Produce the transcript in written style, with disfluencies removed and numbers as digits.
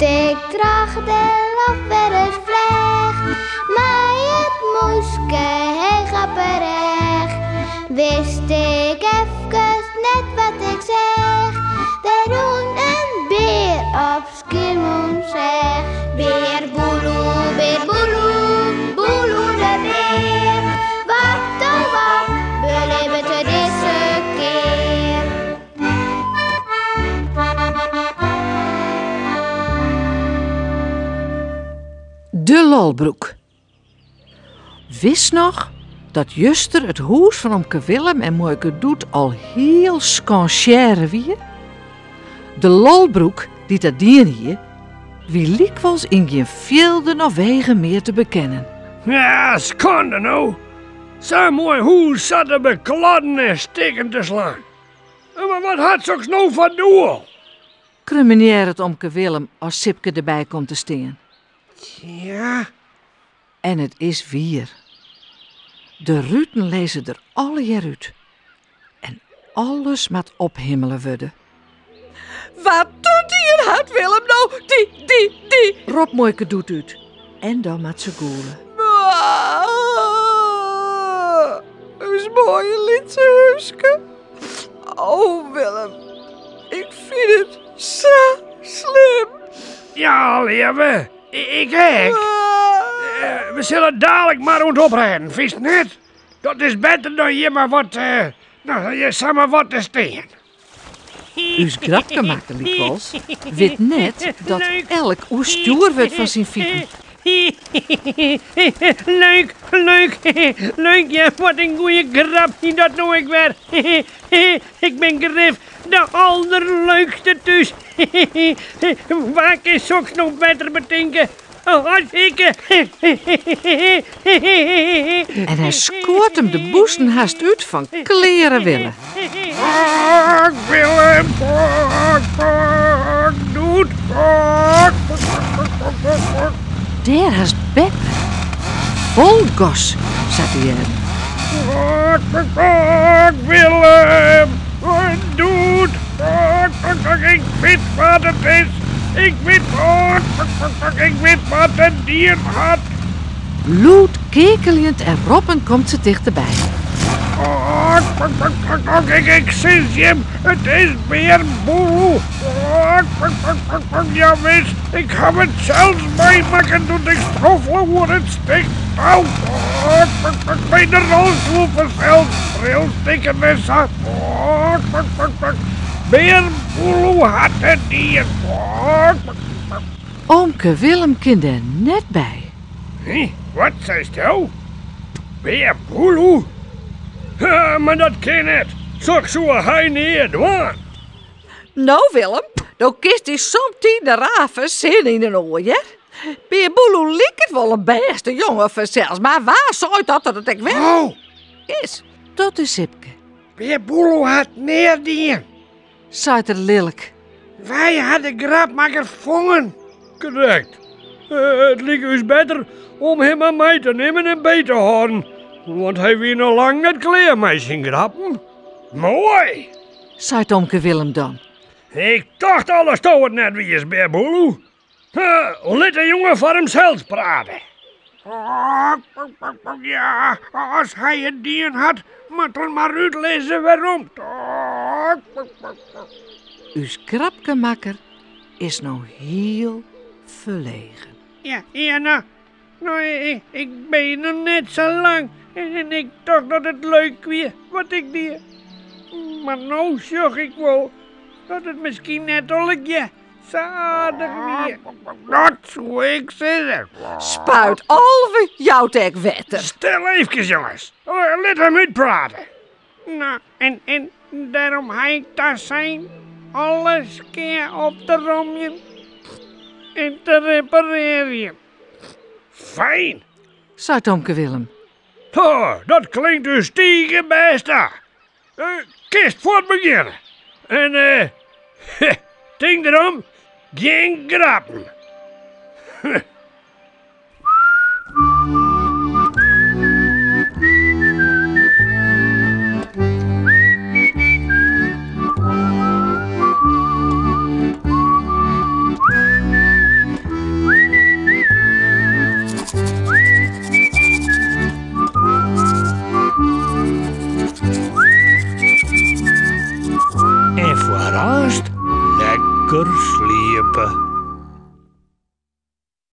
ik terug de lucht weer eens vlieg. Maar het moeske heel grapperig. Wist ik even net wat ik zeg. De doen een beer op Skiermond zeg. Beer boeloe, boeloe de beer. Wat oh wat, beleven te deze keer. De Lolbroek. Wist nog dat juster het huis van omke Willem en Moike Doet al heel scanchère wie? De Lolbroek die dat dien hier, wie likwijls in geen velden of wegen meer te bekennen. Ja, schande nou. Zo'n mooi hoes zat er bij kladden en stikken te slaan. Maar wat had ze ook nou van doel? Crimineer het omke Willem als Sipke erbij komt te staan. Ja, En het is wier. De ruten lezen er alle jaar uit. En alles moet ophimmelen worden. Wat doet die in hart Willem nou? Die. Rob Moike Doet uit. En dan moet ze goelen. Is mooie lietse huske. Oh Willem, ik vind het zo slim. ja, leven. Ik hek. We zullen dadelijk maar rondoprijden, vies net? Dat is beter dan je maar wat, je samen wat te steen. Us grapje maakt likwijls. Weet net dat elk oes stoer wordt van zijn fieten. Leuk, ja, wat een goeie grap, dat nou ik weer. Ik ben Griff, de allerleukste thuis. Waar kan soks nog beter bedenken? Als ik. En hij scoort hem de boesten haast uit van kleren willen. Willem, doet. Daar haast Beppe. Vol gas, zat hij er. Willem, doet. Ik weet wat het is. Ik weet wat het dier had. Loet, kekelend en roppend komt ze dichterbij. Ik zie hem, het is weer boel. Ja, wist, ik heb het zelfs meemaken toen ik stroefel hoe het stikt. Au, bij de rolstoel verzeld, railstikken messen. Weer boel had het dier. Oomke Willem kind er net bij. Wat zei jou? Weer boel? Maar dat kan niet. Zag zo hij neer doen. Nou Willem, dan kist die soms de raven zin in een oor. Bij Boeloe liek het wel een beste jongen vanzelfs, maar waar zou dat het ik wel Oh, is? Dat is Sipke, weer boel had neer die. zei er lelijk. Wij hadden grapmaker vangen. Correct. Het liep dus beter om hem aan mij te nemen en bij te houden. Want hij wie nog lang het kleermeisje grappen. Mooi. Zei Oomke Willem dan. Ik dacht alles dat het net wie is bij Boeloe. Laat de jongen voor hemzelf praten. Ja, als hij het dien had, moet dan maar uitlezen waarom. Uw krapkemakker is nou heel verlegen. Ja, nou, ik ben nog net zo lang. En ik dacht dat het leuk weer wat ik deed. Maar nou zag ik wel dat het misschien net al een keer zadig weer. Dat zou ik zeggen. Spuit alweer jouw tek wetten. Stil even, jongens. Laat hem uitpraten. Nou, en daarom hij daar zijn. Alles keer op te rommen en te repareren. Fijn. Zei Oomke Willem. Dat klinkt dus tegen beste. Kist voor het beginnen. En denk erom, geen grappen. Raast lekker sliepen.